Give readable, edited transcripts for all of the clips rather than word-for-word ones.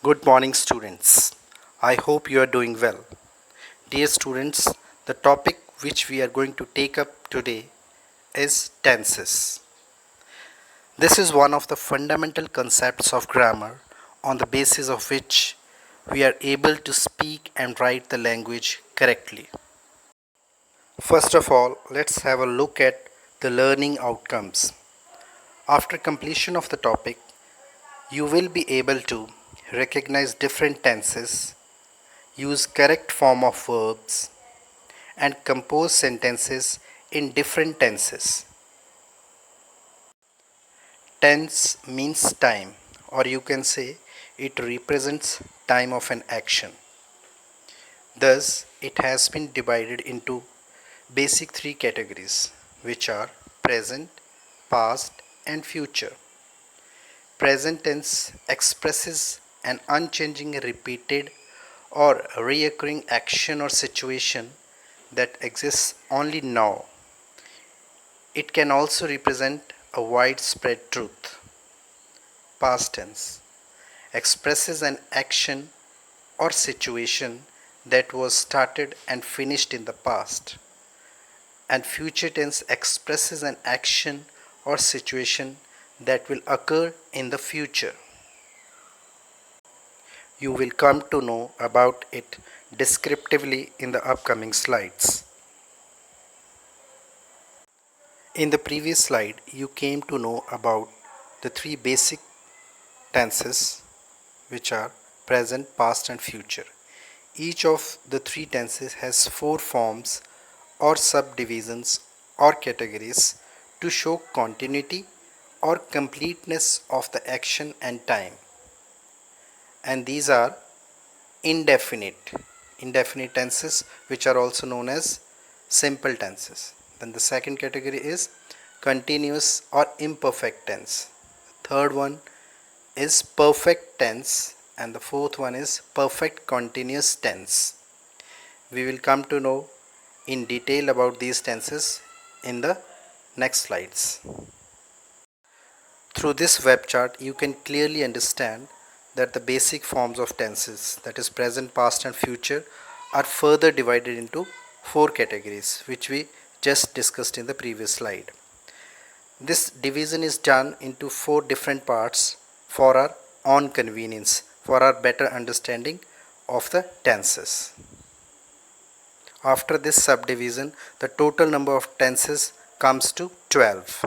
Good morning, students. I hope you are doing well. Dear students, the topic which we are going to take up today is tenses. This is one of the fundamental concepts of grammar on the basis of which we are able to speak and write the language correctly. First of all, let's have a look at the learning outcomes. After completion of the topic, you will be able to recognize different tenses, use correct form of verbs, and compose sentences in different tenses. Tense means time, or you can say it represents time of an action. Thus, it has been divided into basic three categories, which are present, past, and future. Present tense expresses an unchanging, repeated, or reoccurring action or situation that exists only now. It can also represent a widespread truth. Past tense expresses an action or situation that was started and finished in the past. And future tense expresses an action or situation that will occur in the future. You will come to know about it descriptively in the upcoming slides. In the previous slide, you came to know about the three basic tenses, which are present, past, and future. Each of the three tenses has four forms or subdivisions or categories to show continuity or completeness of the action and time. And these are indefinite tenses, which are also known as simple tenses. Then the second category is continuous or imperfect tense. The third one is perfect tense, and the fourth one is perfect continuous tense. We will come to know in detail about these tenses in the next slides. Through this web chart, you can clearly understand that the basic forms of tenses, that is present, past, and future, are further divided into four categories, which we just discussed in the previous slide. This division is done into four different parts for our own convenience, for our better understanding of the tenses. After this subdivision, the total number of tenses comes to 12.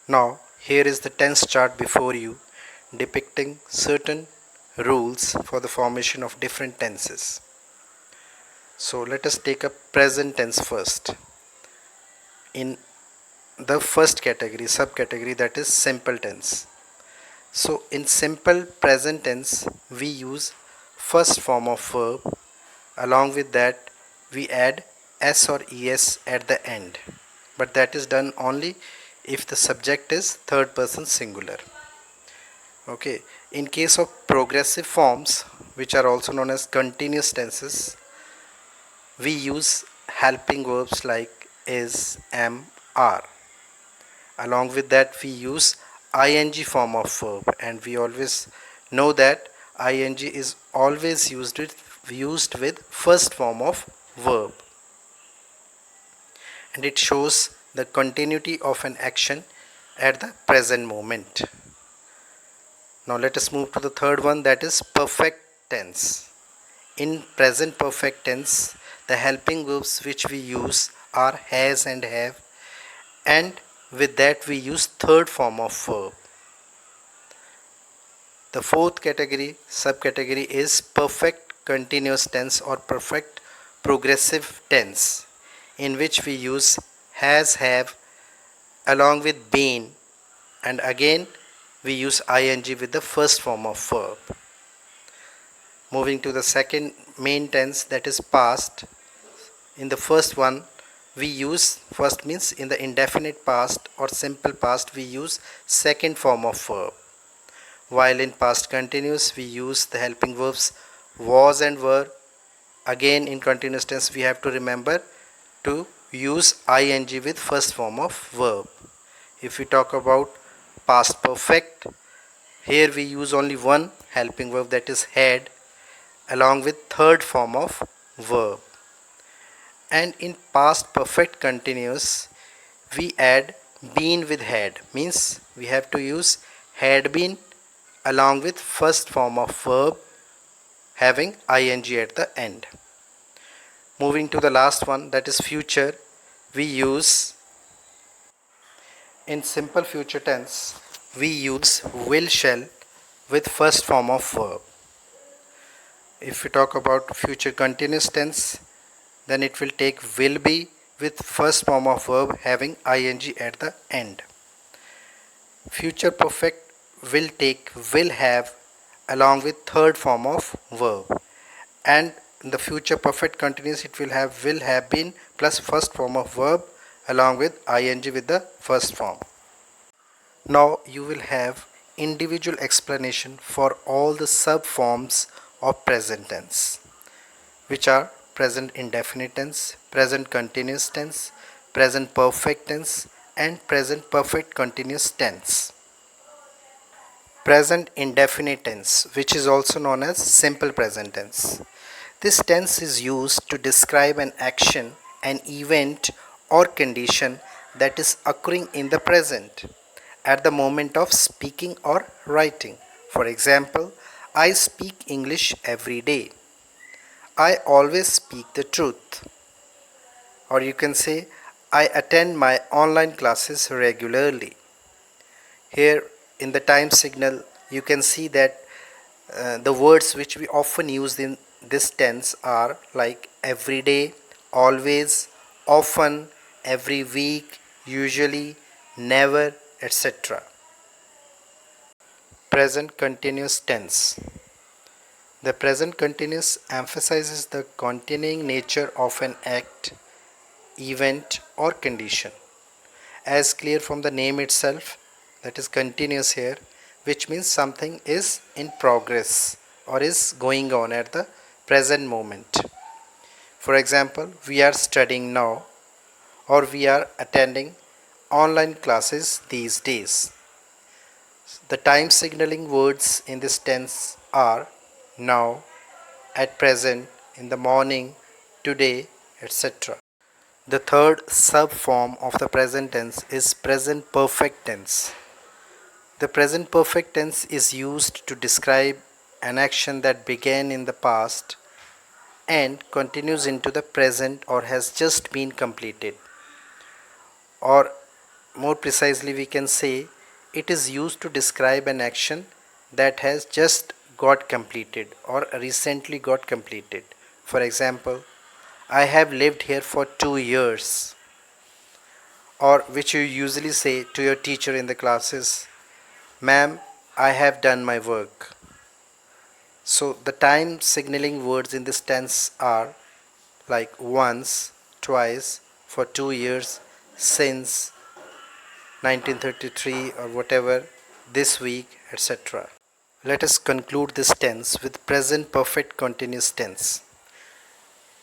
Now, here is the tense chart before you, depicting certain rules for the formation of different tenses. So let us take up present tense first. In the first category, subcategory, that is simple tense. So in simple present tense, we use first form of verb. Along with that, we add s or es at the end, but that is done only if the subject is third person singular. Okay, in case of progressive forms, which are also known as continuous tenses, we use helping verbs like is, am, are. Along with that, we use ing form of verb, and we always know that ing is always used with first form of verb, and it shows the continuity of an action at the present moment. Now let us move to the third one, that is perfect tense. In present perfect tense, the helping verbs which we use are has and have, and with that we use third form of verb. The fourth category, subcategory, is perfect continuous tense or perfect progressive tense, in which we use has, have along with been, and again we use ing with the first form of verb. Moving to the second main tense, that is past. In the first one, we use, first means in the indefinite past or simple past, we use second form of verb, while in past continuous we use the helping verbs was and were. Again in continuous tense, we have to remember to use ing with first form of verb. If we talk about past perfect, Here we use only one helping verb, that is had, along with third form of verb. And in past perfect continuous we add been with had, means we have to use had been along with first form of verb having ing at the end. Moving to the last one, that is future, we use in simple future tense we use will shall with first form of verb. If we talk about future continuous tense, then it will take will be with first form of verb having ing at the end. Future perfect will take will have along with third form of verb, and in the future perfect continuous it will have been plus first form of verb along with ing with the first form. Now you will have individual explanation for all the sub forms of present tense, which are present indefinite tense, present continuous tense, present perfect tense, and present perfect continuous tense. Present indefinite tense, which is also known as simple present tense. This tense is used to describe an action, an event, or condition that is occurring in the present at the moment of speaking or writing. For example, I speak English every day. I always speak the truth. Or you can say, I attend my online classes regularly. Here in the time signal, you can see that the words which we often use in this tense are like every day, always, often, every week, usually, never, etc. Present continuous tense. The present continuous emphasizes the continuing nature of an act, event, or condition. As clear from the name itself, that is continuous here, which means something is in progress or is going on at the present moment. For example, we are studying now, or we are attending online classes these days. The time signaling words in this tense are now, at present, in the morning, today, etc. The third sub form of the present tense is present perfect tense. The present perfect tense is used to describe an action that began in the past and continues into the present or has just been completed. Or more precisely, we can say it is used to describe an action that has just got completed or recently got completed. For example, I have lived here for 2 years. Or which you usually say to your teacher in the classes, ma'am, I have done my work. So the time signaling words in this tense are like once, twice, for 2 years, since 1933 or whatever, this week, etc. Let us conclude this tense with present perfect continuous tense.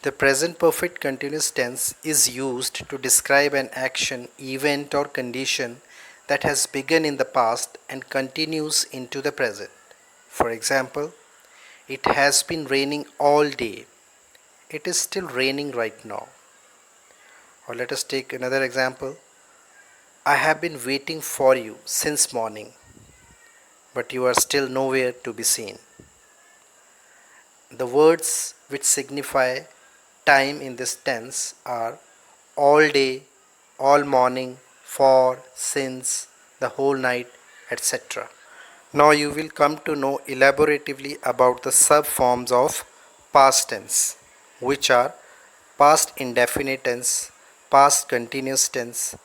The present perfect continuous tense is used to describe an action, event, or condition that has begun in the past and continues into the present. For example, it has been raining all day. It is still raining right now. Or let us take another example. I have been waiting for you since morning, but you are still nowhere to be seen. The words which signify time in this tense are all day, all morning, for, since, the whole night, etc. Now you will come to know elaboratively about the sub-forms of past tense, which are past indefinite tense, past continuous tense,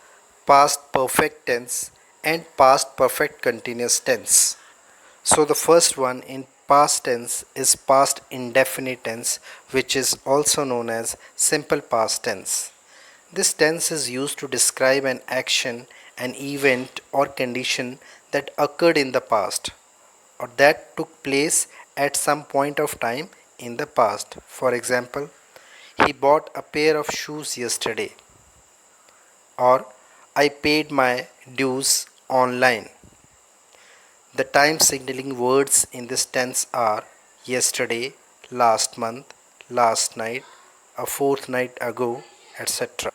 past perfect tense, and past perfect continuous tense. So the first one in past tense is past indefinite tense, which is also known as simple past tense. This tense is used to describe an action, an event, or condition that occurred in the past or that took place at some point of time in the past. For example, he bought a pair of shoes yesterday, or I paid my dues online. The time signaling words in this tense are yesterday, last month, last night, a fortnight ago, etc.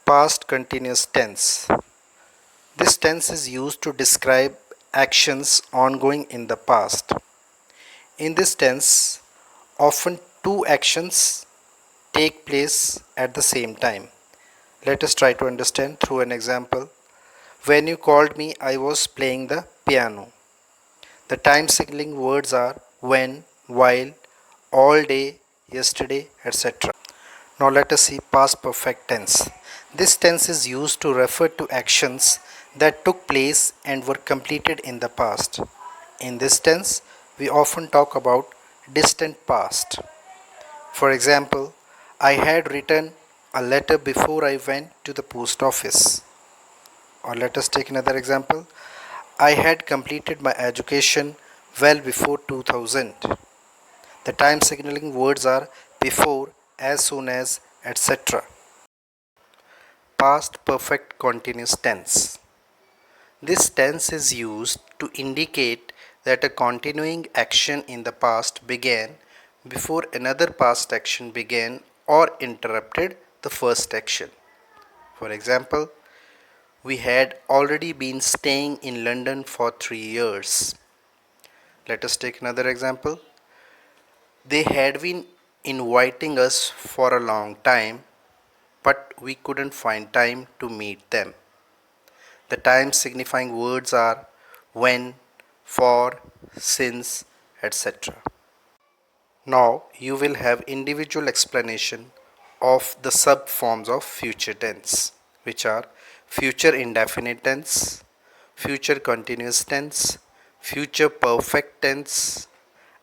Past continuous tense. This tense is used to describe actions ongoing in the past. In this tense, often two actions take place at the same time. Let us try to understand through an example. When you called me, I was playing the piano. The time signaling words are when, while, all day, yesterday, etc. Now let us see past perfect tense. This tense is used to refer to actions that took place and were completed in the past. In this tense, we often talk about distant past. For example, I had written a letter before I went to the post office. Or let us take another example. I had completed my education well before 2000. The time signaling words are before, as soon as, etc. Past perfect continuous tense. This tense is used to indicate that a continuing action in the past began before another past action began or interrupted the first action. For example, we had already been staying in London for 3 years. Let us take another example. They had been inviting us for a long time, but we couldn't find time to meet them. The time signifying words are when, for, since, etc. Now you will have individual explanation of the subforms of future tense, which are future indefinite tense, future continuous tense, future perfect tense,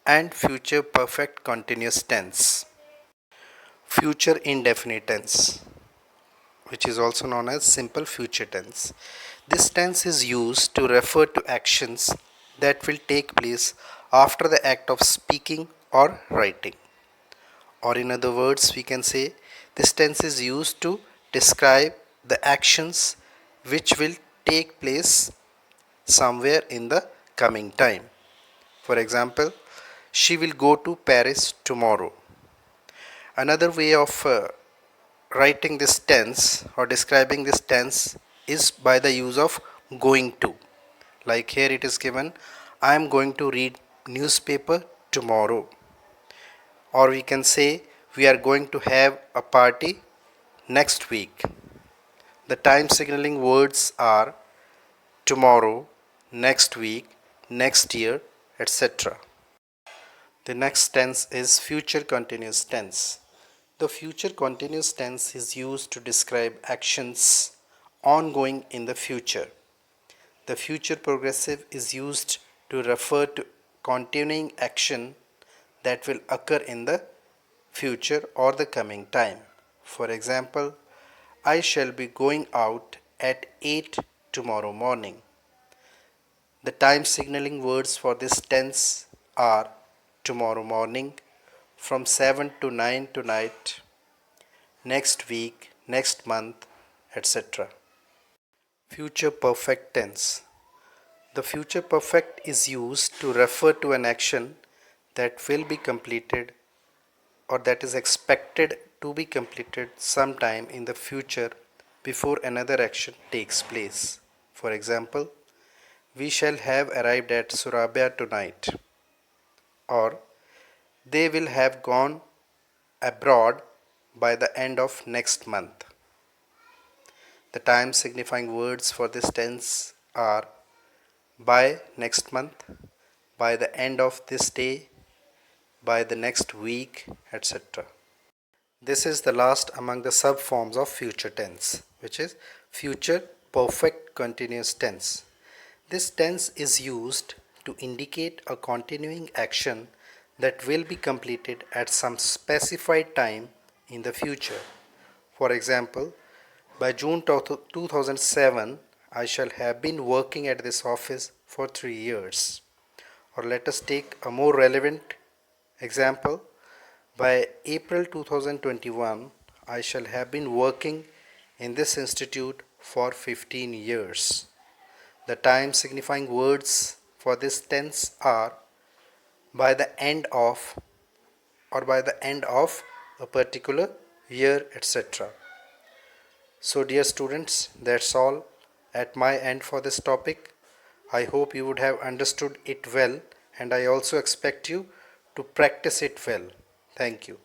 and future perfect continuous tense. Future indefinite tense, which is also known as simple future tense. This tense is used to refer to actions that will take place after the act of speaking or writing. Or in other words, we can say this tense is used to describe the actions which will take place somewhere in the coming time. For example, she will go to Paris tomorrow. Another way of writing this tense or describing this tense is by the use of going to. Like here it is given, I am going to read newspaper tomorrow. Or we can say we are going to have a party next week. The time signaling words are tomorrow, next week, next year, etc. The next tense is future continuous tense. The future continuous tense is used to describe actions ongoing in the future. The future progressive is used to refer to continuing action that will occur in the future or the coming time. For example, I shall be going out at 8 tomorrow morning. The time signaling words for this tense are tomorrow morning, from 7 to 9 tonight, next week, next month, etc. Future perfect tense. The future perfect is used to refer to an action that will be completed or that is expected to be completed sometime in the future before another action takes place. For example, we shall have arrived at Surabaya tonight, or they will have gone abroad by the end of next month. The time signifying words for this tense are by next month, by the end of this day, by the next week, etc. This is the last among the subforms of future tense, which is future perfect continuous tense. This tense is used to indicate a continuing action that will be completed at some specified time in the future. For example, by June 2007, I shall have been working at this office for 3 years. Or let us take a more relevant example. By April 2021, I shall have been working in this institute for 15 years. The time signifying words for this tense are by the end of or by the end of a particular year, etc. So, dear students, that's all at my end for this topic. I hope you would have understood it well, and I also expect you to practice it well. Thank you.